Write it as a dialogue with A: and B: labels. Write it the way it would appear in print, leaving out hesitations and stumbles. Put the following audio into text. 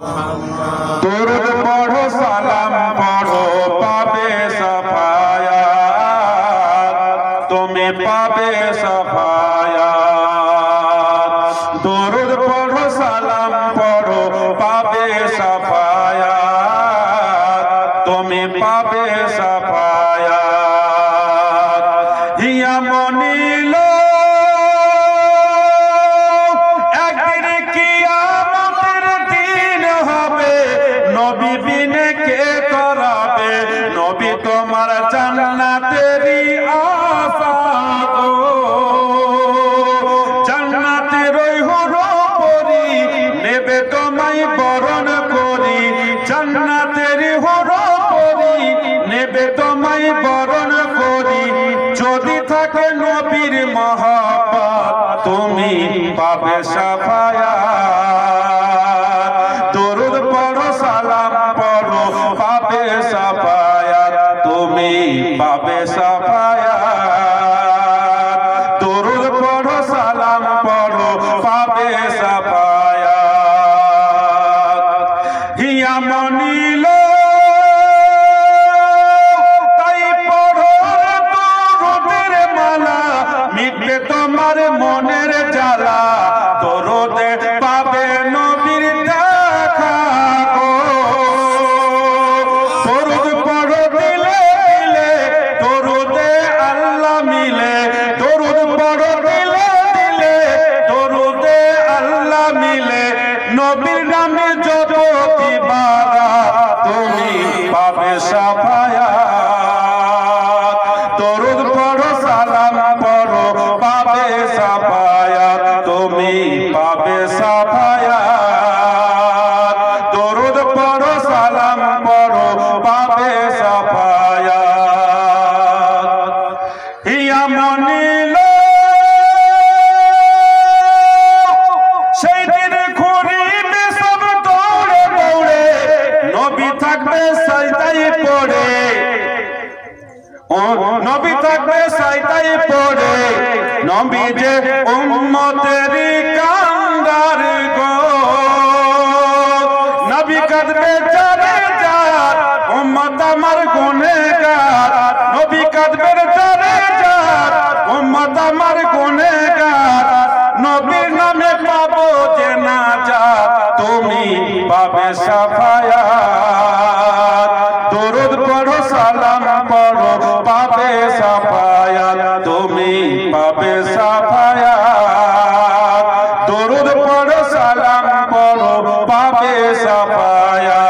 A: दुरूद पढ़ो सलाम पढ़ो पावे सफायात तुम्हें पावे सफायात दुरूद पढ़ो सलाम पढ़ो पावे सफायात तुम्हें पावे सफायात हिया मनिलो তোমার জান্নাতেরই আশা গো জান্নাতের ওই হুরপরি নেবে তোমায় বরণ করি জান্নাতেরই হুরপরি নেবে তোমায় বরণ করি যদি থাকে নবীর মহব্বত তুমি পাবে সাফায়াত দরুদ পড়ো সালাম পড়ো পাবে সাফায়াত তুমি পাবে সাফায়াত দরুদ পড়ো সালাম পড়ো পাবে সাফায়াত হিয়া মনিলো তাই পড়ো দরুদের মালা মিটবে তোমার মনের জ্বালা দরুদে পাবে নবীর দেখা গো দরুদ পড়ো দিলে দিলে দরুদে আল্লাহ মিলে দরুদ পড়ো দিলে দিলে দরুদে আল্লাহ মিলে নবীর নামে যত ইবাদত তুমি পাবে সাফায়াত দরুদ পড়ো সালাম পড়ো পাবে সাফায়াত তুমি পাবে সাফায়াত দরুদ পড়ো সালাম পড়ো পাবে সাফায়াত হিয়া মনিলো সেই দিন ঘুরিবে সব দৌড়ে দৌড়ে নবী থাকবে সাজদায় পড়ে নবী থাকবে সাজদায় পড়ে নবী যে উম্মতেরই কান্দার গো নবী কাঁদবে যারে যার উম্মত আমার গুনেহগার নবী কাঁদবে যারে যার উম্মত আমার গুনেহগার নবীর নামে পাবো যে নাজাত তুমি পাবে সাফায়াত দরুদ পড়ো সালাম পড়ো পাবে সাফায়াত তুমি পাবে সাফায়াত দরুদ পড়ো সালাম পড়ো পাবে সাফায়াত